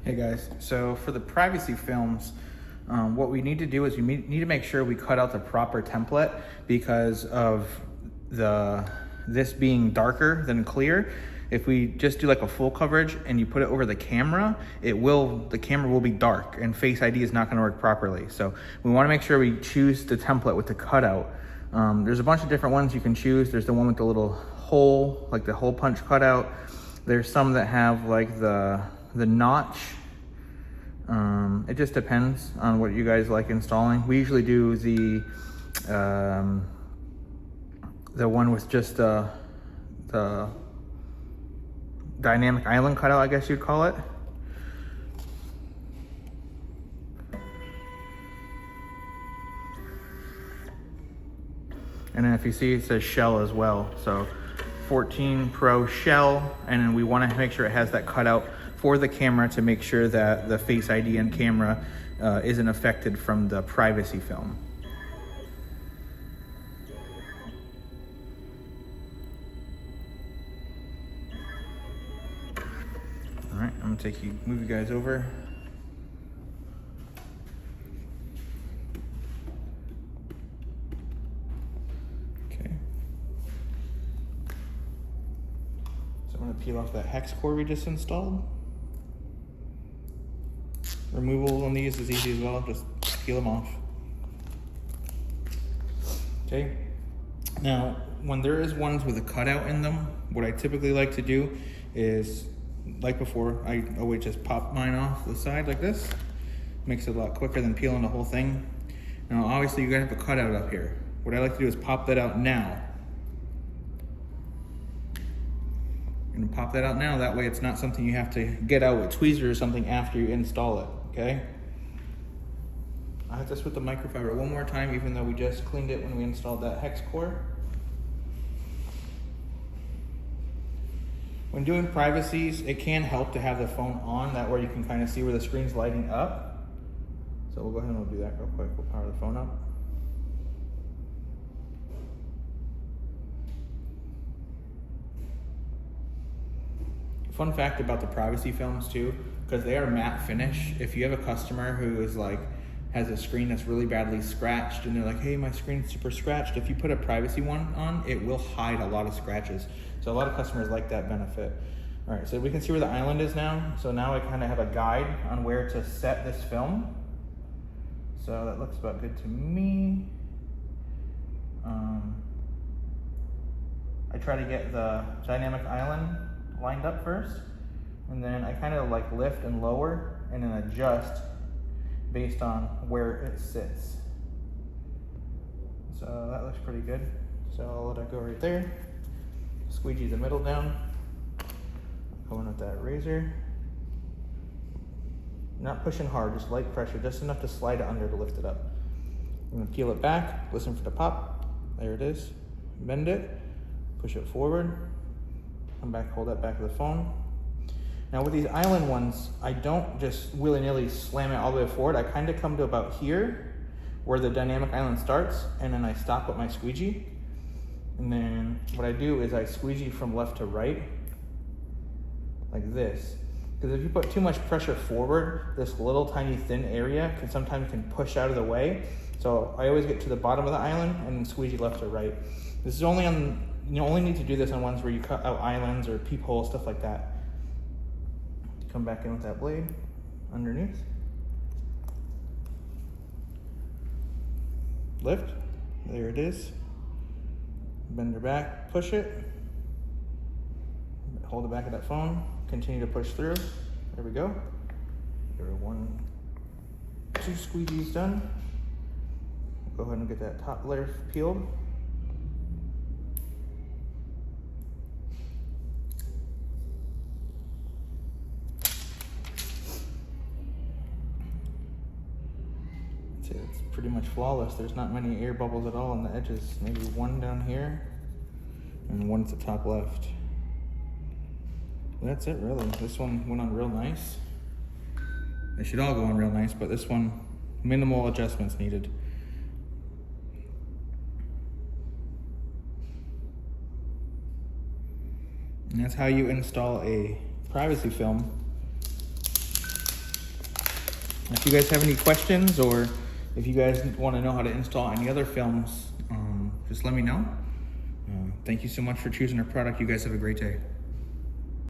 Hey guys, so for the privacy films, what we need to do is we need to make sure we cut out the proper template because of this being darker than clear. If we just do like a full coverage and you put it over the camera, the camera will be dark and Face ID is not going to work properly. So we want to make sure we choose the template with the cutout. There's a bunch of different ones you can choose. There's the one with the little hole, like the hole punch cutout. There's some that have like the notch. It just depends on what you guys like installing. We usually do the one with just the dynamic island cutout, I guess you'd call it. And then if you see, it says shell as well. So 14 Pro shell, and then we want to make sure it has that cutout for the camera to make sure that the Face ID and camera isn't affected from the privacy film. All right, I'm gonna move you guys over. Okay. So I'm gonna peel off that hex core we just installed. Removal on these is easy as well, just peel them off. Okay, now when there is ones with a cutout in them, what I typically like to do is, like before, I always just pop mine off the side like this. Makes it a lot quicker than peeling the whole thing. Now obviously you gotta have a cutout up here. What I like to do is pop that out now. And pop that out now, that way it's not something you have to get out with tweezers or something after you install it, okay? I have this with the microfiber one more time, even though we just cleaned it when we installed that hex core. When doing privacies, it can help to have the phone on, that way you can kind of see where the screen's lighting up. So we'll go ahead and we'll do that real quick. We'll power the phone up. Fun fact about the privacy films too, because they are matte finish. If you have a customer who is like, has a screen that's really badly scratched and they're like, hey, my screen's super scratched, if you put a privacy one on, it will hide a lot of scratches. So a lot of customers like that benefit. All right, so we can see where the island is now. So now I kind of have a guide on where to set this film. So that looks about good to me. I try to get the dynamic island lined up first, and then I kind of like lift and lower and then adjust based on where it sits. So that looks pretty good. So I'll let it go right there. Squeegee the middle down. Go in with that razor. Not pushing hard, just light pressure, just enough to slide it under to lift it up. I'm gonna peel it back, listen for the pop. There it is. Bend it, push it forward. Come back, hold that back of the phone. Now with these island ones, I don't just willy-nilly slam it all the way forward. I kind of come to about here where the dynamic island starts, and then I stop with my squeegee. And then what I do is I squeegee from left to right, like this. Because if you put too much pressure forward, this little tiny thin area sometimes push out of the way. So I always get to the bottom of the island and then squeegee left or right. This is only on, you only need to do this on ones where you cut out islands or peepholes, stuff like that. Come back in with that blade underneath. Lift, there it is. Bend her back, push it. Hold the back of that phone, continue to push through. There we go. There are 1, 2 squeegees done. Go ahead and get that top layer peeled. It's pretty much flawless. There's not many air bubbles at all on the edges. Maybe one down here and one at the top left. That's it really. This one went on real nice. They should all go on real nice, but this one, minimal adjustments needed. And that's how you install a privacy film If you guys have any questions, or if you guys want to know how to install any other films, just let me know. Thank you so much for choosing our product. You guys have a great day.